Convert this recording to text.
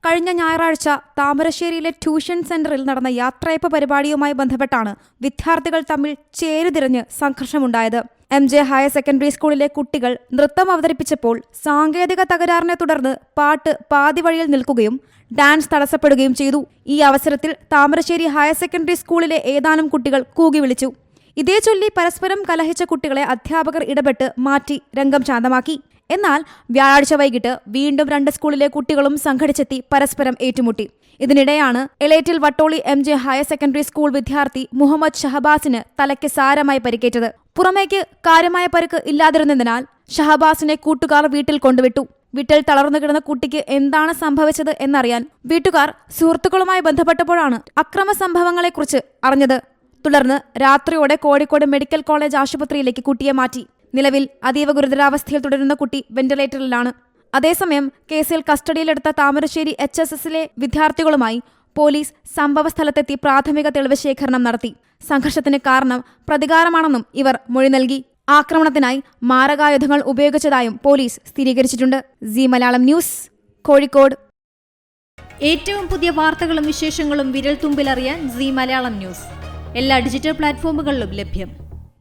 കഴിഞ്ഞ ഞായറാഴ്ച താമരശ്ശേരിയിലെ ട്യൂഷൻ സെന്ററിൽ നടന്ന യാത്രയയപ്പ് പരിപാടിയുമായി ബന്ധപ്പെട്ടാണ് വിദ്യാർത്ഥികൾ തമ്മിൽ ചേരുതിരിഞ്ഞ് സംഘർഷമുണ്ടായത്. MJ ഹയർ സെക്കൻഡറി സ്കൂളിലെ കുട്ടികൾ നൃത്തം അവതരിപ്പിച്ചപ്പോൾ സാങ്കേതിക തകരാറിനെ തുടർന്ന് പാട്ട് പാതി വഴിയിൽ നിൽക്കുകയും ഡാൻസ് തടസ്സപ്പെടുകയും ചെയ്തു. ഈ അവസരത്തിൽ താമരശ്ശേരി ഹയർ സെക്കൻഡറി സ്കൂളിലെ ഏതാനും കുട്ടികൾ കൂകി വിളിച്ചു. ഇതേ ചൊല്ലി പരസ്പരം കലഹിച്ച കുട്ടികളെ അധ്യാപകർ ഇടപെട്ട് മാറ്റി രംഗം ശാന്തമാക്കി. എന്നാൽ വ്യാഴാഴ്ച വൈകിട്ട് വീണ്ടും 2 സ്കൂളിലെ കുട്ടികളും സംഘടിച്ചെത്തി പരസ്പരം ഏറ്റുമുട്ടി. ഇതിനിടെയാണ് Elettil Vattoli MJ higher secondary school വിദ്യാർത്ഥി മുഹമ്മദ് ഷഹബാസിന് തലയ്ക്ക് സാരമായി പരിക്കേറ്റത്. പുറമേക്ക് കാര്യമായ പരിക്ക് ഇല്ലാതിരുന്നതിനാൽ ഷഹബാസിനെ കൂട്ടുകാർ വീട്ടിൽ കൊണ്ടുവിട്ടു. വീട്ടിൽ തളർന്നു കിടന്ന കുട്ടിക്ക് എന്താണ് സംഭവിച്ചത് എന്നറിയാൻ വീട്ടുകാർ സുഹൃത്തുക്കളുമായി ബന്ധപ്പെട്ടപ്പോഴാണ് അക്രമ സംഭവങ്ങളെക്കുറിച്ച് അറിഞ്ഞത്. തുടർന്ന് രാത്രിയോടെ കോഴിക്കോട് മെഡിക്കൽ കോളേജ് ആശുപത്രിയിലേക്ക് കുട്ടിയെ മാറ്റി. നിലവിൽ അതീവ ഗുരുതരാവസ്ഥയിൽ തുടരുന്ന കുട്ടി വെന്റിലേറ്ററിലാണ്. അതേസമയം കേസിൽ കസ്റ്റഡിയിലെടുത്ത താമരശ്ശേരി HSSലെ വിദ്യാർത്ഥികളുമായി പോലീസ് സംഭവസ്ഥലത്തെത്തി പ്രാഥമിക തെളിവ് ശേഖരണം നടത്തി. സംഘർഷത്തിന് കാരണം പ്രതികാരമാണെന്നും ഇവർ മൊഴി നൽകി. ആക്രമണത്തിനായി മാരകായുധങ്ങൾ ഉപയോഗിച്ചതായും പോലീസ് സ്ഥിരീകരിച്ചിട്ടുണ്ട്. C Malayalam news, Kozhikode. ഏറ്റവും പുതിയ വാർത്തകളും വിശേഷങ്ങളും വിരൽ തുമ്പിലറിയാൻ സി മലയാളം ന്യൂസ് എല്ലാ ഡിജിറ്റൽ പ്ലാറ്റ്ഫോമുകളിലും ലഭ്യം.